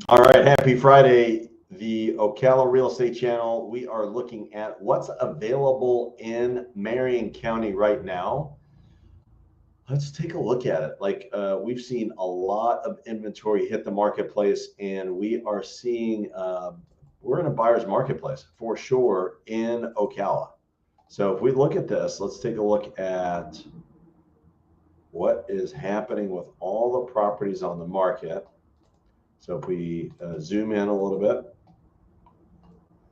All right, happy Friday, the Ocala Real Estate Channel. We are looking at what's available in Marion County right now. Let's take a look at it. We've seen a lot of inventory hit the marketplace, and we are seeing we're in a buyer's marketplace for sure in Ocala. So if we look at this, let's take a look at what is happening with all the properties on the market. So if we zoom in a little bit,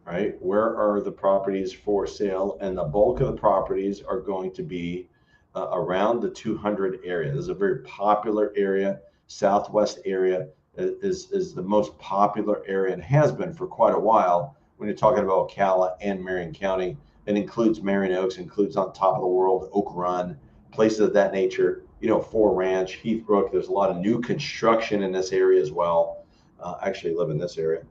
right, where are the properties for sale? And the bulk of the properties are going to be around the 200 area. This is a very popular area. Southwest area is the most popular area and has been for quite a while. When you're talking about Ocala and Marion County, it includes Marion Oaks, includes on top of the world, Oak Run, places of that nature. You know, Fore Ranch, Heathbrook. There's a lot of new construction in this area as well. I actually live in this area.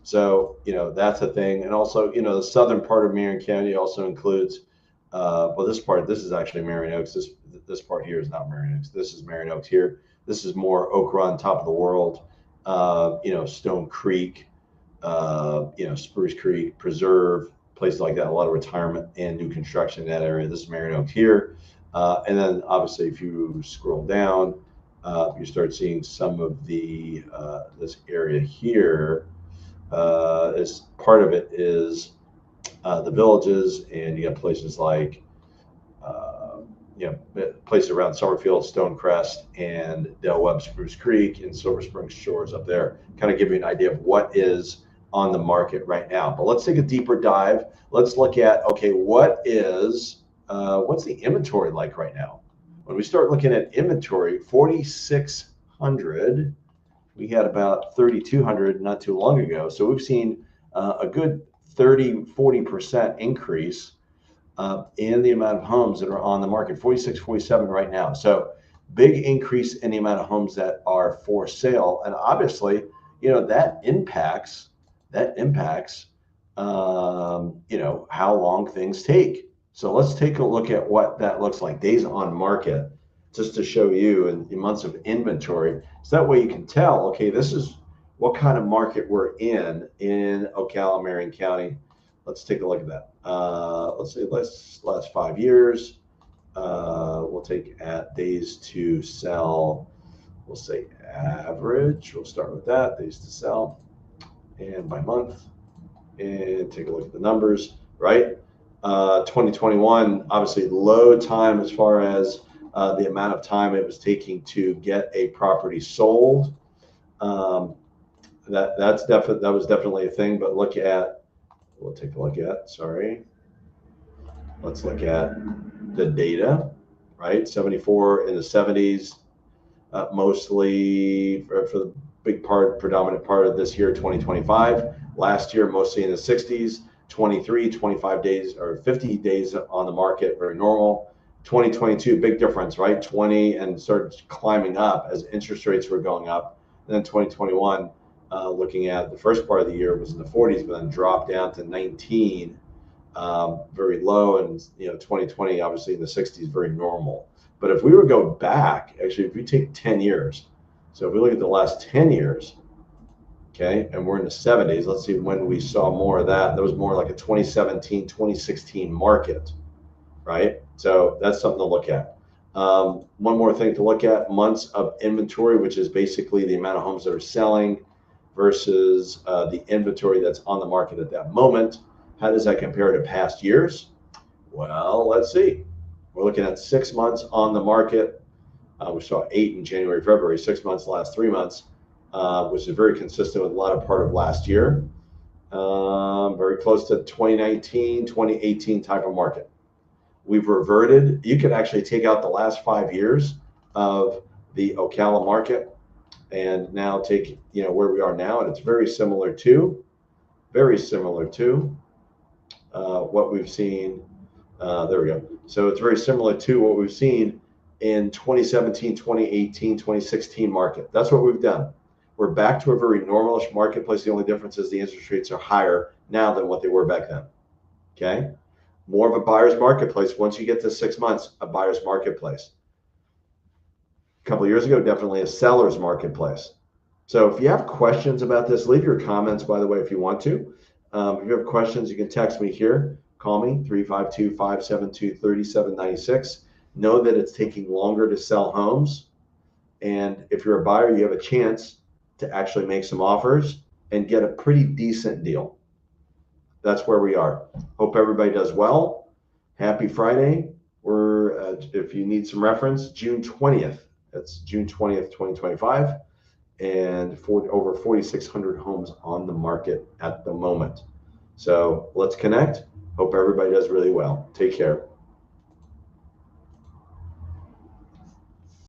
So, you know, that's a thing. And also, you know, the southern part of Marion County also includes, well, this is actually Marion Oaks. This part here is not Marion Oaks. This is Marion Oaks here. This is more Oak Run, top of the world, you know, Stone Creek, you know, Spruce Creek, Preserve, places like that. A lot of retirement and new construction in that area. This is Marion Oaks here. And then obviously, if you scroll down, you start seeing some of the this area here. As part of it is the villages, and you got places like you know, places around Summerfield, Stonecrest, and Del Webb, Spruce Creek, and Silver Spring Shores up there. Kind of give you an idea of what is on the market right now. But let's take a deeper dive. Let's look at, okay, what's the inventory like right now? When we start looking at inventory, 4,600. We had about 3,200 not too long ago. So we've seen a good 30-40% increase in the amount of homes that are on the market, 46, 47 right now. So big increase in the amount of homes that are for sale. And obviously, you know, that impacts you know, how long things take. So let's take a look at what that looks like, days on market, just to show you in months of inventory. So that way you can tell, okay, this is what kind of market we're in Ocala, Marion County. Let's take a look at that. Let's say last 5 years. We'll take at days to sell. We'll say average. We'll start with that, days to sell, and by month, and take a look at the numbers, right? 2021, obviously low time as far as the amount of time it was taking to get a property sold. That was definitely a thing. But we'll take a look at, let's look at the data, right? 74 in the 70s, mostly for the predominant part of this year, 2025. Last year, mostly in the 60s, 23, 25 days or 50 days on the market, very normal. 2022, big difference, right? 20 and started climbing up as interest rates were going up. And then 2021, looking at the first part of the year, was in the 40s, but then dropped down to 19, very low. And, you know, 2020, obviously in the 60s, very normal. But if we were to go back, actually, if we take 10 years, so if we look at the last 10 years, okay, and we're in the 70s, let's see when we saw more of that. That was more like a 2017, 2016 market, right? So that's something to look at. One more thing to look at, months of inventory, which is basically the amount of homes that are selling versus the inventory that's on the market at that moment. How does that compare to past years? Well, let's see. We're looking at 6 months on the market. We saw 8 in January, February, 6 months, the last 3 months, which is very consistent with a lot of part of last year. Very close to 2019, 2018 type of market. We've reverted. You could actually take out the last 5 years of the Ocala market and now take, you know, where we are now, and it's very similar to what we've seen. There we go. So it's very similar to what we've seen in 2017, 2018, 2016 market. That's what we've done. We're back to a very normalish marketplace. The only difference is the interest rates are higher now than what they were back then. Okay. More of a buyer's marketplace. Once you get to 6 months, a buyer's marketplace. A couple of years ago, definitely a seller's marketplace. So if you have questions about this, leave your comments, by the way, if you want to. If you have questions, you can text me here. Call me, 352-572-3796. Know that it's taking longer to sell homes. And if you're a buyer, you have a chance to actually make some offers and get a pretty decent deal. That's where we are. Hope everybody does well. Happy Friday. If you need some reference, June 20th. That's June 20th, 2025. And for over 4,600 homes on the market at the moment. So let's connect. Hope everybody does really well. Take care.